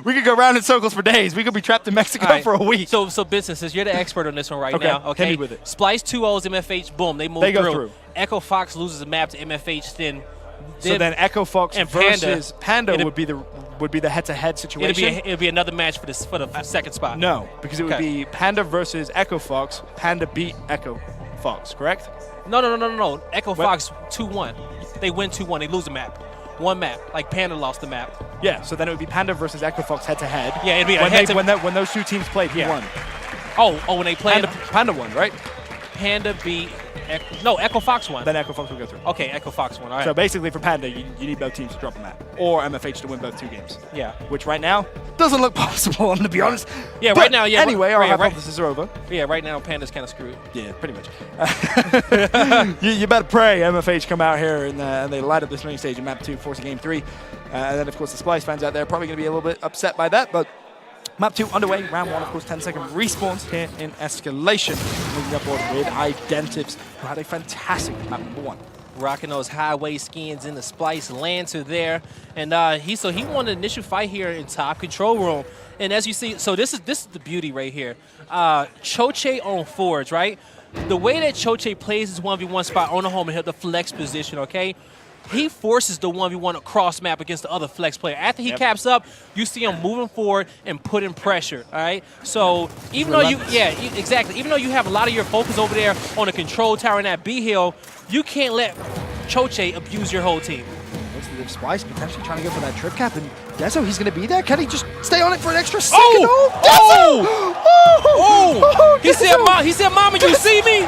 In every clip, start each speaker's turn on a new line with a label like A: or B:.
A: We could go round in circles for days. We could be trapped in Mexico for a week.
B: So Business, since you're the expert on this one right now, okay?
A: Hit me with it.
B: Splyce 2-0s MFH, boom, they move
A: They go through.
B: Echo Fox loses a map to MFH, then
A: Echo Fox
B: and
A: versus Panda would be the head-to-head situation.
B: It'd be another match for the second spot.
A: No, because it would be Panda versus Echo Fox. Panda beat Echo Fox, correct?
B: No. Echo Fox 2-1. They win 2-1. They lose a map. One map. Like Panda lost the map.
A: Yeah, so then it would be Panda versus Echo Fox head-to-head.
B: Yeah, it'd be a head-to-head.
A: When those two teams played, who won?
B: Oh, when they played?
A: Panda won, right?
B: Panda beat Echo Fox won.
A: Then Echo Fox will go through.
B: Okay, Echo Fox won. All right.
A: So basically for Panda, you need both teams to drop a map. Or MFH to win both 2 games.
B: Yeah.
A: Which right now doesn't look possible, to be honest.
B: Yeah,
A: but
B: right now, yeah.
A: Anyway, our hypotheses are over.
B: Yeah, right now Panda's kind of screwed.
A: Yeah, pretty much. you better pray MFH come out here and they light up this main stage in map 2, forcing game 3. And then, of course, the Splyce fans out there are probably going to be a little bit upset by that, but map 2 underway, round 1, of course, 10-second respawns here in Escalation. Moving upward with Identives, who had a fantastic map number 1.
B: Rocking those highway skins in the Splyce Lancer there. And he won the initial fight here in top control room. And as you see, so this is the beauty right here. Choche on Forge, right? The way that Choche plays his 1v1 spot on the home and hit the flex position, okay? He forces the 1v1 across map against the other flex player. After he caps up, you see him moving forward and putting pressure, all right? So even though even though you have a lot of your focus over there on the control tower in that B hill, you can't let Choche abuse your whole team.
A: Splyce potentially trying to go for that trip cap, and Deso, he's going to be there. Can he just stay on it for an extra second?
B: He said, Mama, you see me?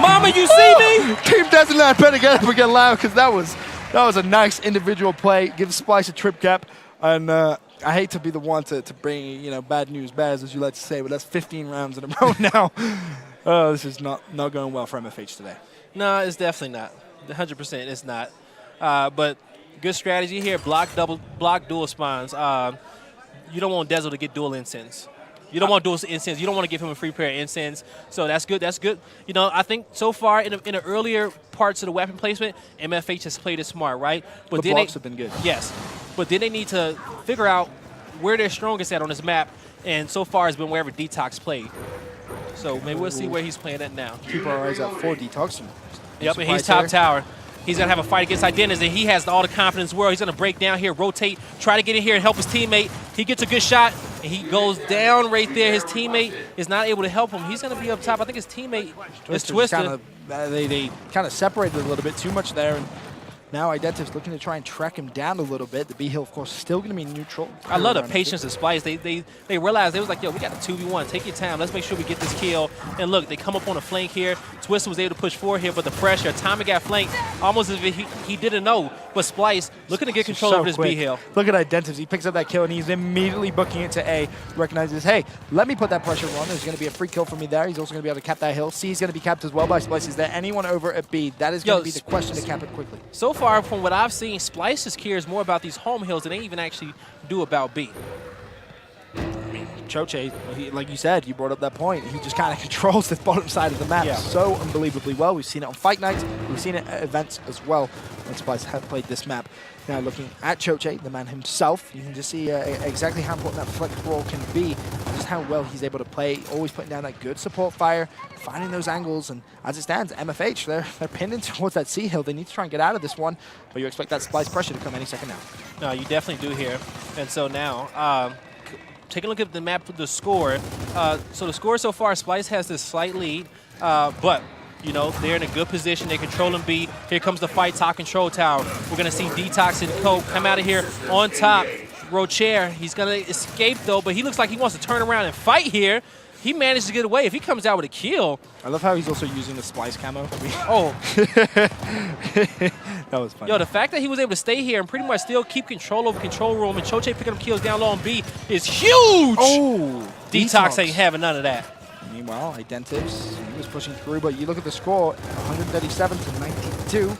B: Mama, you see me?
A: Team Deso better get up and get loud, because that was a nice individual play. Give Splyce a trip cap, and I hate to be the one to bring bad news bears, as you like to say, but that's 15 rounds in a row now. This is not going well for MFH today.
B: No, it's definitely not. 100% it's not. But good strategy here. Block dual spawns. You don't want Dezo to get dual incense. You don't want dual incense. You don't want to give him a free pair of incense. So that's good. That's good. I think so far in the earlier parts of the weapon placement, MFH has played it smart, right? But
A: the blocks have been good.
B: Yes. But then they need to figure out where they're strongest at on this map. And so far it's been wherever Detox played. So maybe we'll see where he's playing at now.
A: Keep our eyes out for Detox.
B: Yep, and he's top tower. He's going to have a fight against Identity. He has all the confidence in the world. He's going to break down here, rotate, try to get in here and help his teammate. He gets a good shot, and he goes down right there. His teammate is not able to help him. He's going to be up top. I think his teammate is Twister.
A: They kind of separated a little bit too much there. And now Identity's looking to try and track him down a little bit. The B hill, of course, still going to be neutral.
B: I love the patience of Splyce. They realized, they was like, yo, we got a 2v1. Take your time. Let's make sure we get this kill. And look, they come up on a flank here. Twister was able to push forward here, but the pressure, Tommy got flanked almost as if he didn't know. But Splyce looking to get control over this B hill.
A: Look at Identity. He picks up that kill, and he's immediately booking it to A. Recognizes, hey, let me put that pressure on. There's going to be a free kill for me there. He's also going to be able to cap that hill. C is going to be capped as well by Splyce. Is there anyone over at B? That is going to be the question to cap it quickly.
B: So far, from what I've seen, Splyce just cares more about these home hills than they even actually do about B.
A: Choche, like you said, you brought up that point. He just kind of controls the bottom side of the map so unbelievably well. We've seen it on Fight Nights. We've seen it at events as well when Splyce have played this map. Now looking at Choche, the man himself, you can just see exactly how important that flex role can be, just how well he's able to play, always putting down that good support fire, finding those angles, and as it stands, MFH, they're pinned in towards that C hill. They need to try and get out of this one, but you expect that Splyce pressure to come any second now.
B: No, you definitely do here. And so now, take a look at the map for the score. So the score so far, Splyce has this slight lead, but they're in a good position. They're controlling B. Here comes the fight, top control tower. We're going to see Detox and Coke come out of here on top. Rocher, he's going to escape, though, but he looks like he wants to turn around and fight here. He managed to get away. If he comes out with a kill.
A: I love how he's also using the Splyce camo.
B: Oh.
A: That was funny.
B: Yo, the fact that he was able to stay here and pretty much still keep control over control room and Choche picking up kills down low on B is huge.
A: Oh.
B: Detox ain't having none of that.
A: Meanwhile, Identives, he was pushing through, but you look at the score, 137 to 92.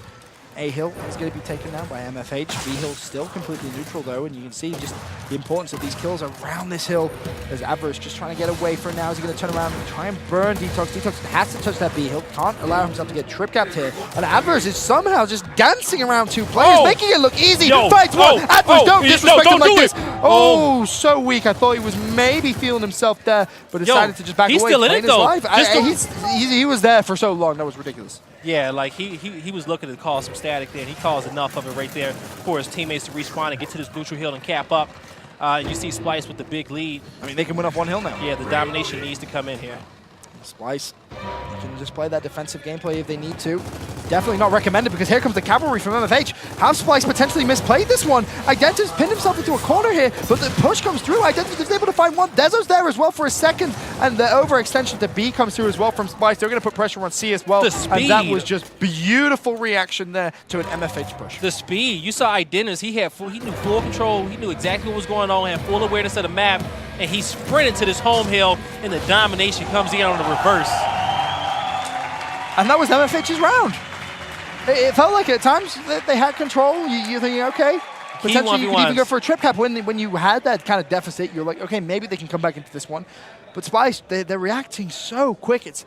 A: A-Hill is going to be taken now by MFH. B-Hill still completely neutral, though, and you can see just the importance of these kills around this hill as Avarice just trying to get away for now. Is he going to turn around and try and burn Detox? Detox has to touch that B-Hill, can't allow himself to get trip-capped here. And Avarice is somehow just dancing around 2 players, making it look easy. Fights one. Avarice, don't disrespect him like this. Oh, so weak. I thought he was maybe feeling himself there, but decided to just back away.
B: He's still in it, though.
A: He was there for so long. That was ridiculous.
B: Yeah, like he was looking to cause some static there, and he caused enough of it right there for his teammates to respawn and get to this neutral hill and cap up. You see Splyce with the big lead.
A: I mean, they can win off 1 hill now.
B: Yeah, the domination needs to come in here.
A: Splyce can just play that defensive gameplay if they need to. Definitely not recommended because here comes the cavalry from MFH. Have Splyce potentially misplayed this one? Identity's pinned himself into a corner here, but the push comes through. Identity is able to find one. Dezo's there as well for a second, and the overextension to B comes through as well from Splyce. They're going to put pressure on C as well.
B: The speed.
A: And that was just beautiful reaction there to an MFH push.
B: The speed. You saw Identity. He knew full control. He knew exactly what was going on, had full awareness of the map, and he sprinted to this home hill, and the domination comes in on the reverse.
A: And that was MFH's round. It felt like at times that they had control. You're thinking, okay, potentially you could even go for a trip cap. When you had that kind of deficit, you're like, okay, maybe they can come back into this one. But Splyce, they're reacting so quick. It's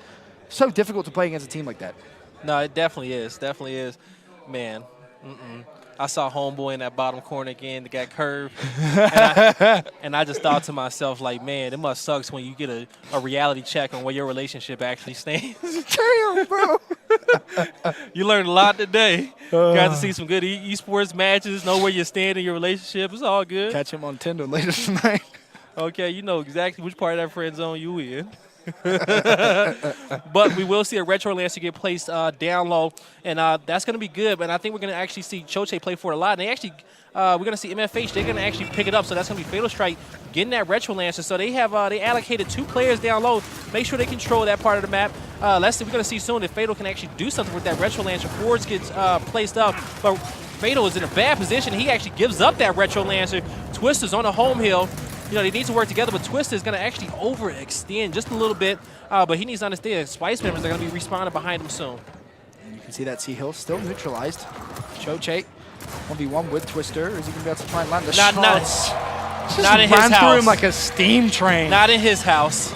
A: so difficult to play against a team like that.
B: No, it definitely is. Definitely is. Man, I saw Homeboy in that bottom corner again that got curved. and I just thought to myself, like, man, it must suck when you get a reality check on where your relationship actually stands.
A: Damn, bro.
B: You learned a lot today. Got to see some good esports matches, know where you stand in your relationship. It's all good.
A: Catch him on Tinder later tonight.
B: Okay, you know exactly which part of that friend zone you in. But we will see a Retro Lancer get placed down low, and that's going to be good. But I think we're going to actually see Choche play for it a lot. And they actually, we're going to see MFH. They're going to actually pick it up. So that's going to be Fatal Strike getting that Retro Lancer. So they have they allocated 2 players down low. Make sure they control that part of the map. Let's see. We're going to see soon if Fatal can actually do something with that Retro Lancer. Forwards gets placed up, but Fatal is in a bad position. He actually gives up that Retro Lancer. Twister's on the home hill. You know, they need to work together, but Twister is going to actually overextend just a little bit. But he needs to understand Splyce members are going to be respawning behind him soon.
A: And you can see that C-Hill still neutralized. Choche 1v1 with Twister. Is he going to be able to try and land the shots?
B: Not in his house.
A: Ran through him like a steam train.
B: Not in his house.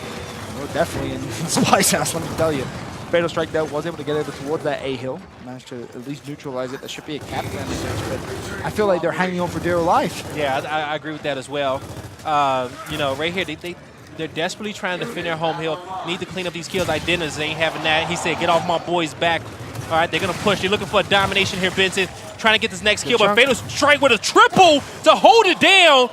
A: Well, definitely in Splyce's house, let me tell you. Fatal Strike, though, was able to get over towards that A-Hill. Managed to at least neutralize it. There should be a cap down there, but I feel like they're hanging on for dear life.
B: Yeah, I agree with that as well. You know, right here, they're desperately trying to defend their home hill. Need to clean up these kills. Identity ain't having that. He said, get off my boy's back. All right, they're going to push. They're looking for a domination here, Benson. Trying to get this next kill, but Fatal Strike with a triple to hold it down.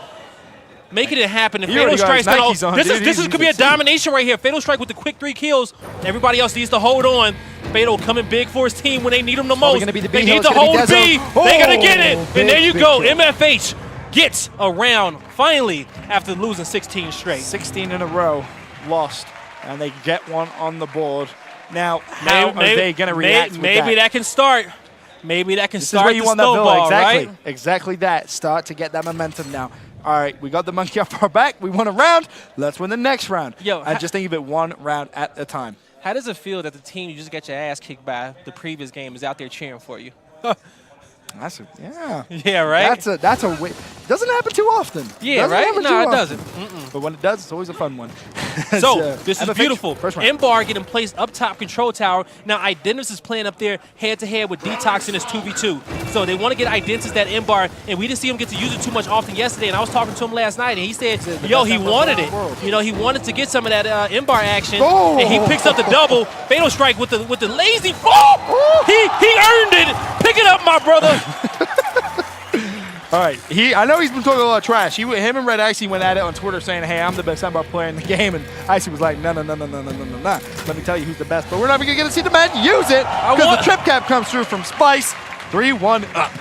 B: Making it happen. And Fatal Strike's gonna, this could be a domination right here. Fatal Strike with the quick 3 kills. Everybody else needs to hold on. Fatal coming big for his team when they need him the most. They need to hold B. They're going to get it. And there you go. MFH gets a round finally after losing 16 straight.
A: 16 in a row lost, and they get one on the board. Now, how are they going to react with
B: maybe that can start. Maybe that can start the
A: snowball,
B: exactly.
A: Right? Exactly that. Start to get that momentum now. All right, we got the monkey off our back. We won a round. Let's win the next round. And just think of it one round at a time.
B: How does it feel that the team you just got your ass kicked by the previous game is out there cheering for you?
A: Yeah,
B: right?
A: That's a win. Doesn't happen too often.
B: Yeah, right? No, it doesn't.
A: But when it does, it's always a fun one.
B: So, this is beautiful. M-Bar getting placed up top control tower. Now, Identitas is playing up there head-to-head with Detox in his 2v2. So, they want to get Identitas that M-Bar, and we didn't see him get to use it too much often yesterday. And I was talking to him last night, and he said, yo, he wanted it. You know, he wanted to get some of that M-Bar action, and he picks up the double. Fatal Strike with the lazy fall. He earned it. Pick it up, my brother.
A: All right, I know he's been talking a lot of trash. Him and Red Icy went at it on Twitter saying, hey, I'm the best M-Bar player in the game, and Icy was like, no. Let me tell you who's the best, but we're not even going to get to see the man use it because the trip cap comes through from Splyce, 3-1 up.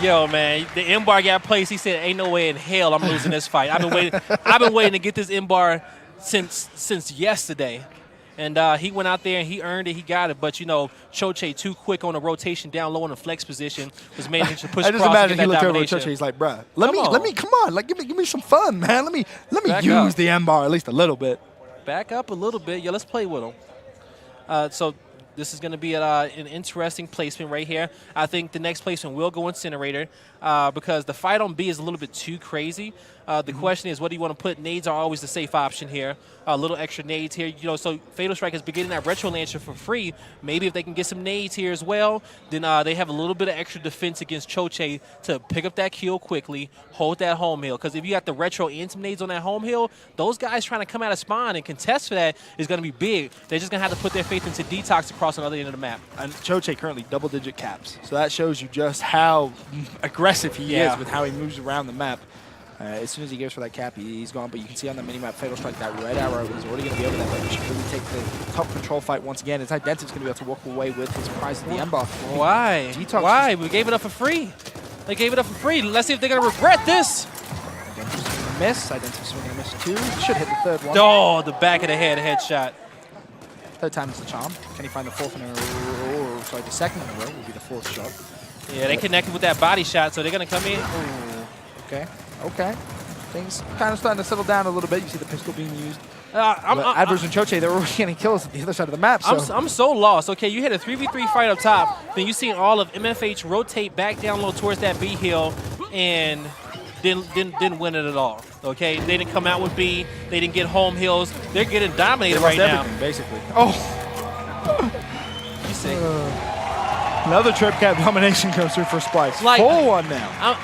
B: Yo, man, the M-Bar got placed. He said, ain't no way in hell I'm losing this fight. I've been waiting to get this M-Bar since yesterday. And he went out there and he earned it. He got it. But, you know, Choche too quick on the rotation down low in the flex position was managing to push across. I just imagine he looked over at Choche. He's like, bruh, let me, come on. Like, give me some fun, man. Let me use the M-Bar at least a little bit. Back up a little bit. Yeah, let's play with him. So This is going to be an interesting placement right here. I think the next placement will go Incinerator because the fight on B is a little bit too crazy. The question is, what do you want to put? Nades are always the safe option here. A little extra nades here. You know, so Fatal Strike has been getting that Retro Launcher for free. Maybe if they can get some nades here as well, then they have a little bit of extra defense against Choche to pick up that kill quickly, hold that home hill. Because if you got the Retro and some nades on that home hill, those guys trying to come out of spawn and contest for that is going to be big. They're just going to have to put their faith into Detox across another end of the map.
A: And Choche currently double-digit caps. So that shows you just how aggressive he is with how he moves around the map. As soon as he goes for that cap, he's gone. But you can see on the minimap, Fatal Strike, that red arrow is already going to be over there. But we should really take the top control fight once again. It's Identity's going to be able to walk away with his prize in the Ember.
B: Why?
A: Detox.
B: Why? We gave it up for free. They gave it up for free. Let's see if they're going to regret this.
A: Identity's going to miss. Identity's going to miss two. Should hit the third one.
B: Oh, the back of the head headshot.
A: Third time is the charm. Can he find the fourth in a row? Sorry, the second in a row will be the fourth shot.
B: Yeah, they connected with that body shot, so they're going to come in. Ooh.
A: Okay. Okay. Things kind of starting to settle down a little bit. You see the pistol being used. Adverse and Choche, they're already getting kills at the other side of the map. So.
B: I'm so lost. Okay, you had a 3v3 fight up top. Then you see all of MFH rotate back down low towards that B hill and didn't win it at all. Okay, they didn't come out with B. They didn't get home hills. They're getting dominated right now.
A: Basically. Oh.
B: You see.
A: Another trip cap domination comes through for Splyce.
B: Like,
A: 4-1 now.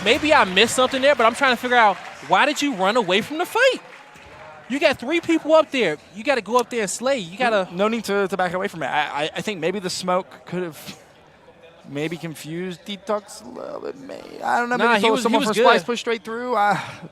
B: Maybe I missed something there, but I'm trying to figure out, why did you run away from the fight? You got 3 people up there. You got to go up there and slay. You got to.
A: No need to back away from it. I think maybe the smoke could have maybe confused Detox a little bit. I don't know. Maybe
B: he was
A: Splyce pushed straight through.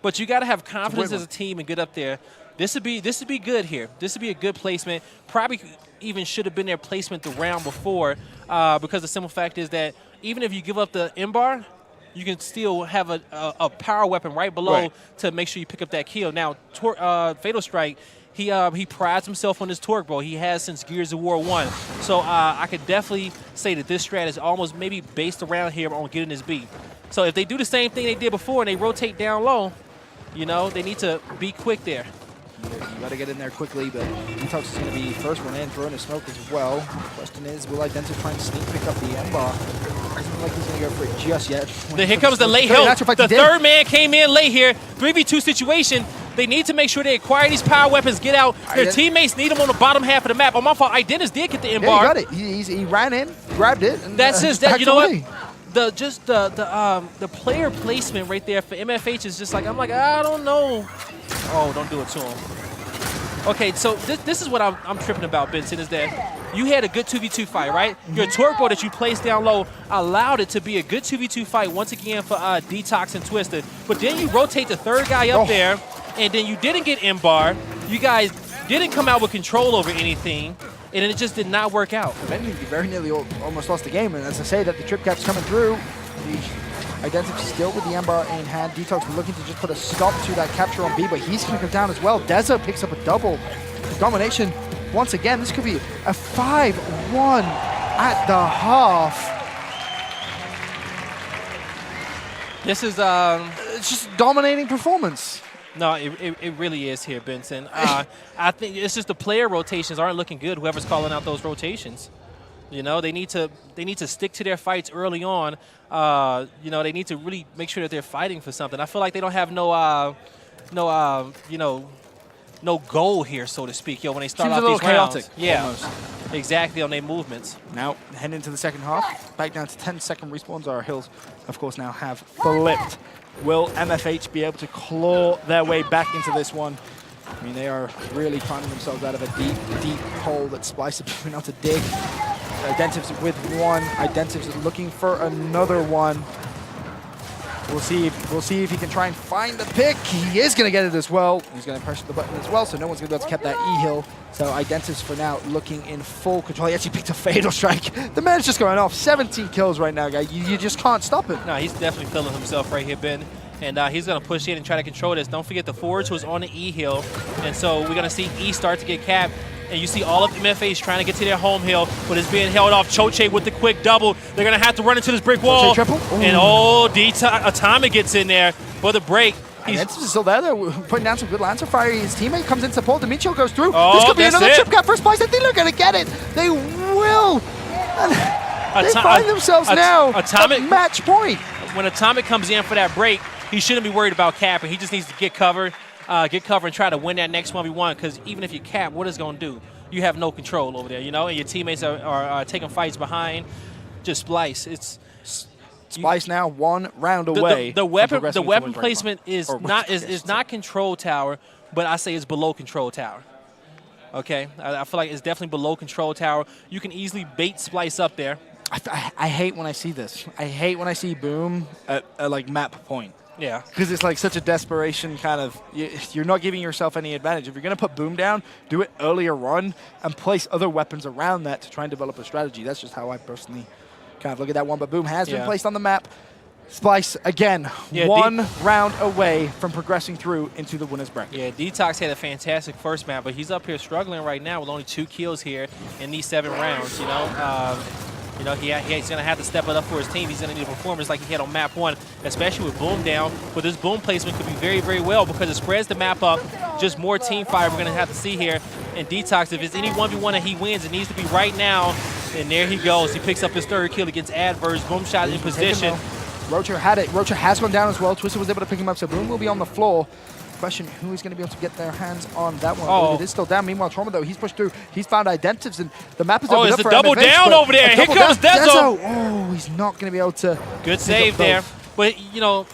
B: But you got to have confidence as a team and get up there. This would be good here. This would be a good placement. Probably even should have been their placement the round before because the simple fact is that even if you give up the M-bar, you can still have a power weapon right below to make sure you pick up that kill. Now, Fatal Strike, he prides himself on his torque, bro. He has since Gears of War 1. So I could definitely say that this strat is almost maybe based around here on getting this beat. So if they do the same thing they did before and they rotate down low, you know, they need to be quick there.
A: You got to get in there quickly, but Detox is going to be first one in, throwing a smoke as well. The question is, will Identity try and sneak pick up the M-bar? Doesn't look like he's going to go for it just yet.
B: Here comes the late hill. The third man came in late here. 3v2 situation. They need to make sure they acquire these power weapons, get out. Their teammates need them on the bottom half of the map. Oh, my fault. Identis did get the M-bar.
A: Yeah, he got it. He ran in, grabbed it, and
B: that's his. You know what? The player placement right there for MFH is just like, I'm like, I don't know. Oh, don't do it to him. Okay, so this is what I'm tripping about, Benson, is that you had a good 2v2 fight, right? Your turbo that you placed down low allowed it to be a good 2v2 fight once again for Detox and Twisted. But then you rotate the third guy up there, and then you didn't get M-bar. You guys didn't come out with control over anything, and it just did not work out.
A: Then you very nearly almost lost the game, and as I say that the trip cap's coming through, the Identity still with the M-bar in hand. Detox looking to just put a stop to that capture on B, but he's going to come down as well. Deza picks up a double. Domination once again. This could be a 5-1 at the half.
B: This is
A: it's just dominating performance.
B: No, it really is here, Benson. I think it's just the player rotations aren't looking good. Whoever's calling out those rotations. You know, they need to stick to their fights early on. You know, they need to really make sure that they're fighting for something. I feel like they don't have no goal here, so to speak. When they start off these rounds. Yeah, almost. Exactly, on their movements.
A: Now, heading into the second half, back down to 10-second respawns. Our hills, of course, now have flipped. Will MFH be able to claw their way back into this one? I mean, they are really finding themselves out of a deep, deep hole that Splyce have been able to dig. Identives with one. Identives is looking for another one. We'll see if he can try and find the pick. He is going to get it as well. He's going to press the button as well, so no one's going to be able to keep that E-hill. So Identives for now looking in full control. He actually picked a Fatal Strike. The man's just going off. 17 kills right now, guy. You just can't stop him.
B: No, he's definitely feeling himself right here, Ben. And he's going to push in and try to control this. Don't forget the forwards was on the E-hill. And so we're going to see E start to get capped. And you see all of MFH trying to get to their home hill, but it's being held off. Choche with the quick double. They're going to have to run into this brick wall.
A: Triple.
B: And Atomic gets in there for the break.
A: Identities is still there, though, putting down some good Lancer fire. His teammate comes in support. Dimitro goes through.
B: Oh,
A: this could be
B: that's
A: another
B: it.
A: trip cap for Splyce. I think they're going to get it. They will. They find themselves now
B: Atomic,
A: at match point.
B: When Atomic comes in for that break, he shouldn't be worried about capping. He just needs to get cover and try to win that next 1v1, because even if you cap, what is it going to do? You have no control over there, you know, and your teammates are taking fights behind. Just Splyce. It's
A: Splyce now 1 round away.
B: The weapon placement is not control tower, but I say it's below control tower. Okay, I feel like it's definitely below control tower. You can easily bait Splyce up there.
A: I hate when I see this. I hate when I see Boom at like map point.
B: Yeah.
A: Because it's like such a desperation kind of, you're not giving yourself any advantage. If you're going to put Boom down, do it earlier on and place other weapons around that to try and develop a strategy. That's just how I personally kind of look at that one. But Boom has been placed on the map. Splyce, again, 1 round away from progressing through into the winner's bracket.
B: Yeah, Detox had a fantastic first map, but he's up here struggling right now with only 2 kills here in these 7 rounds, you know. He's going to have to step it up for his team. He's going to need a performance like he had on map 1, especially with Boom down. But this Boom placement could be very, very well because it spreads the map up. Just more team fire we're going to have to see here. And Detox, if it's any 1v1 that he wins, it needs to be right now. And there he goes. He picks up his 3rd kill against Adverse. Boom shot in position.
A: Rocher had it. Rocher has gone down as well. Twisted was able to pick him up, so Boom will be on the floor. Question who is going to be able to get their hands on that one. Oh. It is still down. Meanwhile, Trauma, though, he's pushed through. He's found Identities, and the map is opened up for MFH.
B: Oh, it's a double down over there. Here comes Dezo.
A: Oh, he's not going to be able to.
B: Good save there. But, you know,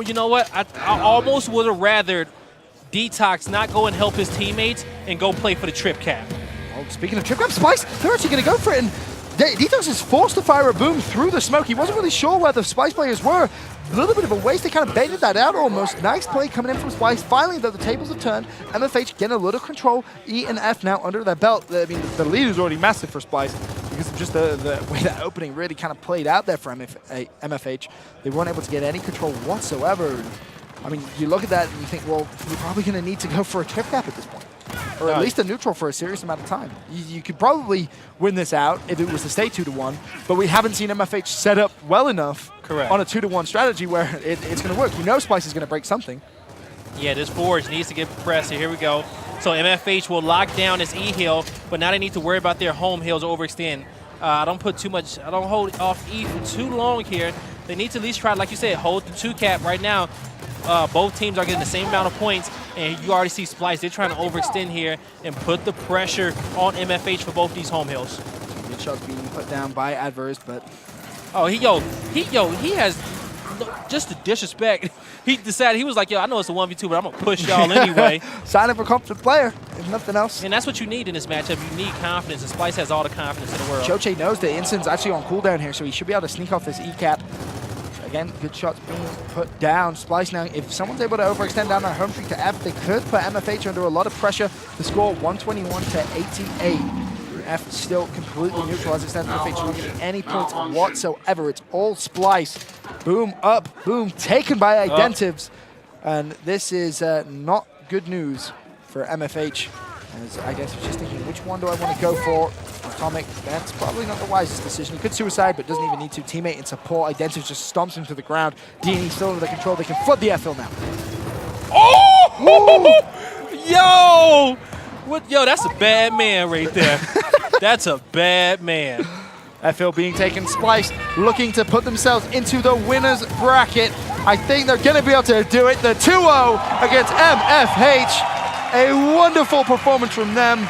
B: you know what? I almost would have rather Detox not go and help his teammates and go play for the trip cap.
A: Oh, speaking of trip cap, Splyce, they're actually going to go for it. And Detox is forced to fire a Boom through the smoke. He wasn't really sure where the Splyce players were. A little bit of a waste. They kind of baited that out almost. Nice play coming in from Splyce. Finally, though, the tables have turned. MFH getting a little control. E and F now under their belt. I mean, the lead is already massive for Splyce because of just the way that opening really kind of played out there for MFH. They weren't able to get any control whatsoever. I mean, you look at that and you think, well, you're probably going to need to go for a trip cap at this point. Or at least a neutral for a serious amount of time. You could probably win this out if it was to stay 2-1, but we haven't seen MFH set up well enough on a 2-1 strategy where it's going to work. You know Splyce is going to break something. Yeah,
B: this Forge needs to get pressed. Here we go. So MFH will lock down his E hill, but now they need to worry about their home hills overextend. I don't hold off E for too long here. They need to at least try, like you said, hold the 2 cap right now. Both teams are getting the same amount of points, and you already see Splyce. They're trying to overextend here and put the pressure on MFH for both these home hills.
A: Good shots being put down by Adverse, but
B: he has just the disrespect. He decided, he was like, yo, I know it's a 1v2, but I'm gonna push y'all anyway.
A: Sign up a confident player, if nothing else.
B: And that's what you need in this matchup. You need confidence, and Splyce has all the confidence in the world.
A: Choche knows that Instin's actually on cooldown here, so he should be able to sneak off this E cap. Again, good shots being put down. Splyce now, if someone's able to overextend down their home streak to F, they could put MFH under a lot of pressure. The score 121 to 88. F still completely neutral as it stands. MFH not getting any points whatsoever. It's all Splyce. Boom up, Boom taken by Identives. And this is not good news for MFH. As I guess he's just thinking, which one do I want to go for? Atomic, that's probably not the wisest decision. He could suicide, but doesn't even need to. Teammate and support. Identity just stomps him to the ground. D&E still under the control. They can flood the FL now.
B: Oh! Yo! Yo, that's a bad man right there. That's a bad man.
A: FL being taken. Splyce looking to put themselves into the winner's bracket. I think they're going to be able to do it. The 2-0 against MFH. A wonderful performance from them.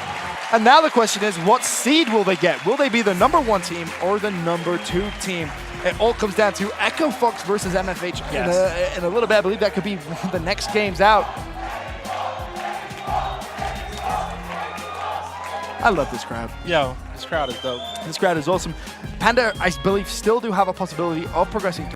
A: And now the question is, what seed will they get? Will they be the #1 team or the #2 team? It all comes down to Echo Fox versus MFH in a little bit. I believe that could be one of the next games out. I love this crowd.
B: Yo, this crowd is dope.
A: This crowd is awesome. Panda, I believe, still do have a possibility of progressing